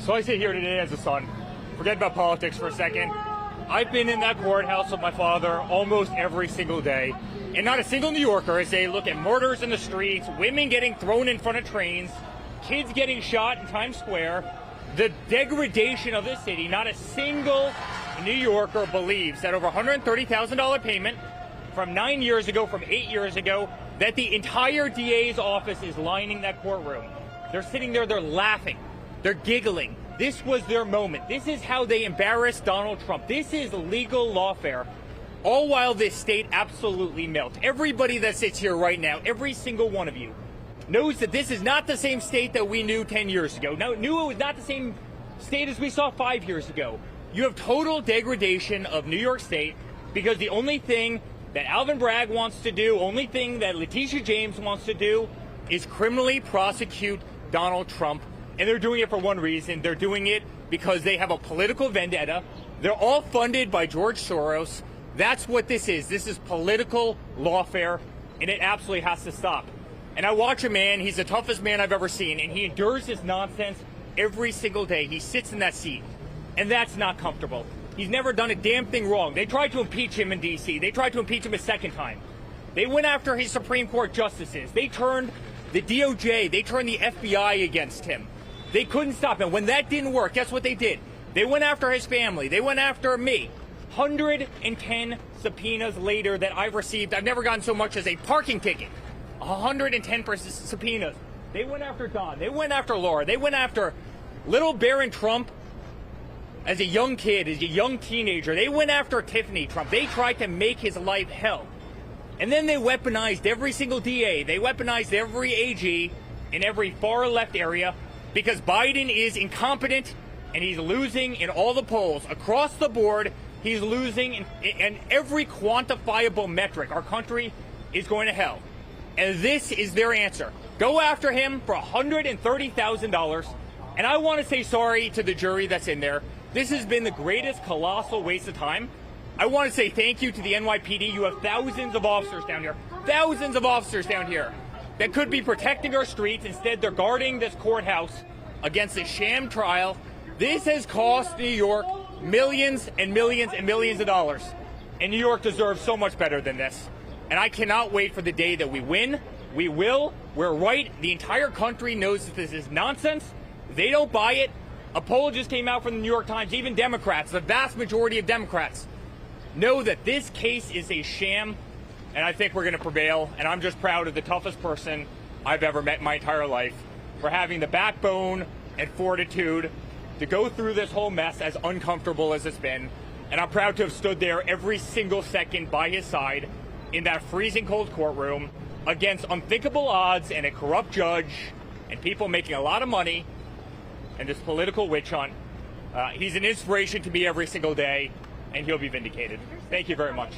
So I sit here today as a son. Forget about politics for a second. I've been in that courthouse with my father almost every single day. And not a single New Yorker, as they look at murders in the streets, women getting thrown in front of trains, kids getting shot in Times Square, the degradation of this city, not a single New Yorker believes that over $130,000 payment from 9 years ago, from 8 years ago, that the entire DA's office is lining that courtroom. They're sitting there, they're laughing, they're giggling. This was their moment. This is how they embarrassed Donald Trump. This is legal lawfare. All while this state absolutely melts. Everybody that sits here right now, every single one of you, knows that this is not the same state that we knew 10 years ago. Knew it was not the same state as we saw 5 years ago. You have total degradation of New York State because the only thing that Alvin Bragg wants to do, only thing that Letitia James wants to do is criminally prosecute Donald Trump. And they're doing it for one reason. They're doing it because they have a political vendetta. They're all funded by George Soros. That's what this is. This is political lawfare, and it absolutely has to stop. And I watch a man, he's the toughest man I've ever seen, and he endures this nonsense every single day. He sits in that seat, and that's not comfortable. He's never done a damn thing wrong. They tried to impeach him in D.C. They tried to impeach him a second time. They went after his Supreme Court justices. They turned the DOJ, they turned the FBI against him. They couldn't stop him. When that didn't work, guess what they did? They went after his family. They went after me. 110 subpoenas later that I've received. I've never gotten so much as a parking ticket. 110 subpoenas. They went after Don. They went after Laura. They went after little Barron Trump as a young kid, as a young teenager. They went after Tiffany Trump. They tried to make his life hell. And then they weaponized every single DA. They weaponized every AG in every far left area because Biden is incompetent and he's losing in all the polls. Across the board, he's losing in every quantifiable metric. Our country is going to hell. And this is their answer. Go after him for $130,000. And I want to say sorry to the jury that's in there. This has been the greatest colossal waste of time. I want to say thank you to the NYPD. You have thousands of officers down here. Thousands of officers down here that could be protecting our streets. Instead, they're guarding this courthouse against a sham trial. This has cost New York millions and millions and millions of dollars. And New York deserves so much better than this. And I cannot wait for the day that we win. We will. We're right. The entire country knows that this is nonsense. They don't buy it. A poll just came out from the New York Times. Even Democrats, the vast majority of Democrats, know that this case is a sham. And I think we're going to prevail. And I'm just proud of the toughest person I've ever met in my entire life for having the backbone and fortitude to go through this whole mess, as uncomfortable as it's been. And I'm proud to have stood there every single second by his side in that freezing cold courtroom against unthinkable odds and a corrupt judge and people making a lot of money and this political witch hunt. He's an inspiration to me every single day, and he'll be vindicated. Thank you very much.